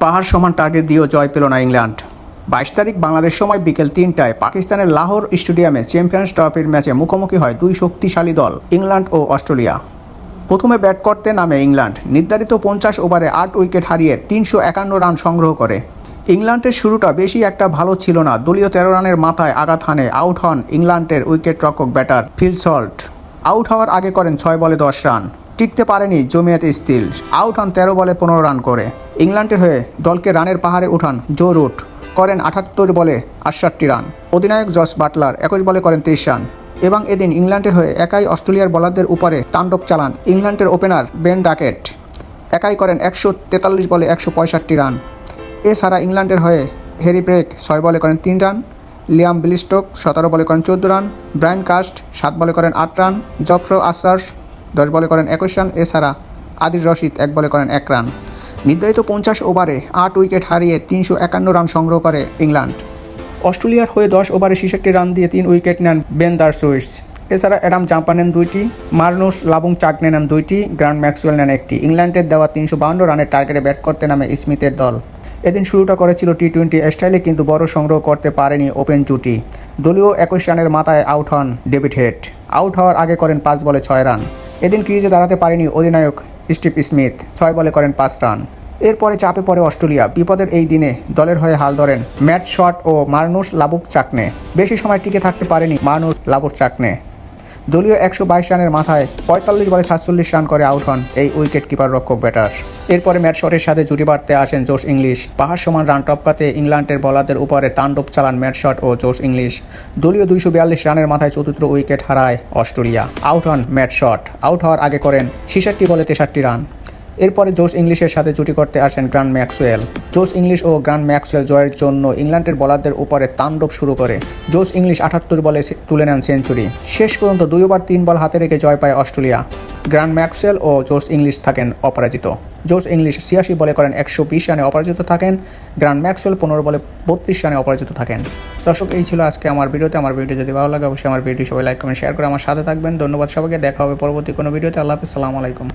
পাহাড় সমান টার্গেট দিয়েও জয় পেল না ইংল্যান্ড। 22 তারিখ বাংলাদেশ সময় বিকেল 3টায় পাকিস্তানের লাহোর স্টেডিয়ামে চ্যাম্পিয়ন্স ট্রফির ম্যাচে মুখোমুখি হয় দুই শক্তিশালী দল ইংল্যান্ড ও অস্ট্রেলিয়া। প্রথমে ব্যাট করতে নামে ইংল্যান্ড নির্ধারিত 50 ওভারে 8 উইকেট হারিয়ে 351 রান সংগ্রহ করে। ইংল্যান্ডের শুরুটা বেশি একটা ভালো ছিল না। দলীয় 13 রানের মাথায় আঘাত হানে আউট হন ইংল্যান্ডের উইকেট রক্ষক ব্যাটার ফিল সল্ট। আউট হওয়ার আগে করেন 6 বলে 10 রান। টিকতে পারেনি জমিয়াত ইস্তিল, আউট হন 13 বলে 15 রান করে। ইংল্যান্ডের হয়ে দলকে রানের পাহাড়ে উঠান জো রুট, করেন 78 বলে 68 রান। অধিনায়ক জস বাটলার 21 বলে করেন 23 রান। এবং এদিন ইংল্যান্ডের হয়ে একাই অস্ট্রেলিয়ার বোলারদের উপরে তাণ্ডব চালান ইংল্যান্ডের ওপেনার বেন ডাকেট, একাই করেন 143 বলে 165 রান। এছাড়া ইংল্যান্ডের হয়ে হ্যারি ব্রেক 6 বলে করেন 3 রান, লিয়াম বিলিস্টোক 17 বলে করেন 14 রান, ব্রায়ান কাস্ট 7 বলে করেন 8 রান, জফ্রো আসার্স 10 বলে করেন 21 রান। এছাড়া আদিল রশিদ 1 বলে করেন 1 রান। নির্ধারিত 50 ওভারে 8 উইকেট হারিয়ে 351 রান সংগ্রহ করে ইংল্যান্ড। অস্ট্রেলিয়ার হয়ে 10 ওভারে 66 রান দিয়ে 3 উইকেট নেন বেন দ্য সুইটস। এছাড়া অ্যাডাম জাম্পার নেন 2টি, মার্নুস লাবুংচাকনে নেন 2টি, গ্রান্ট ম্যাক্সওয়েল নেন 1টি। ইংল্যান্ডের দেওয়া 352 রানের টার্গেটে ব্যাট করতে নামে স্মিথের দল। এদিন শুরুটা করেছিল টি-20 স্টাইলে, কিন্তু বড় সংগ্রহ করতে পারেনি ওপেন জুটি। দলীয় 21 রানের মাথায় আউট হন ডেভিড হেড। আউট হওয়ার আগে করেন 5 বলে 6 রান। এদিন ক্রিজে দাঁড়াতে পারেনি অধিনায়ক স্টিভ স্মিথ, 6 বলে করেন 5 রান। এরপরে চাপে পড়ে অস্ট্রেলিয়া। বিপদের এই দিনে দলের হয়ে হাল ধরেন ম্যাট শট ও মার্নুস লাবুংচাকনে। বেশি সময় টিকে থাকতে পারেনি মার্নুস লাবুংচাকনে। দলীয় 122 রানের মাথায় 45 বলে 47 রান করে আউট হন এই উইকেট কিপার রক্ষক ব্যাটার। এরপরে ম্যাট শটের সাথে জুটি বাড়তে আসেন জোশ ইংলিশ। পাহাড় সমান রান টপকাতে ইংল্যান্ডের বোলারদের উপরে তাণ্ডব চালান ম্যাট শট ও জোশ ইংলিশ। দলীয় 242 রানের মাথায় চতুর্থ উইকেট হারায় অস্ট্রেলিয়া। আউট হন ম্যাট শট। আউট হওয়ার আগে করেন 66 বলে 63 রান। এরপরে জোশ ইংলিশের সাথে জুটি করতে আসেন গ্রান্ট ম্যাক্সওয়েল। জোশ ইংলিশ ও গ্রান্ট ম্যাক্সওয়েল জয়ের জন্য ইংল্যান্ডের বোলারদের উপরে তাণ্ডব শুরু করে। জোশ ইংলিশ 78 বলে তুলে নেন সেঞ্চুরি। শেষ পর্যন্ত 2 ওভার 3 বল হাতে রেখে জয় পায় অস্ট্রেলিয়া। গ্রান্ট ম্যাক্সওয়েল ও জোশ ইংলিশ থাকেন অপরাজিত। জোশ ইংলিশ 86 বলে করেন 120 রানে অপরাজিত থাকেন। গ্রান্ট ম্যাক্সওয়েল 15 বলে 32 রানে অপরাজিত থাকেন। দর্শক, এই ছিল আজকে আমার ভিডিওতে। আমার ভিডিও যদি ভালো লাগে অবশ্যই আমার ভিডিও সবাই লাইক কমেন্ট শেয়ার করে আমার সাথে থাকবেন। ধন্যবাদ সবাইকে। দেখা হবে পরবর্তী কোনো ভিডিওতে। আল্লাহ হাফেজ, আসসালামু আলাইকুম।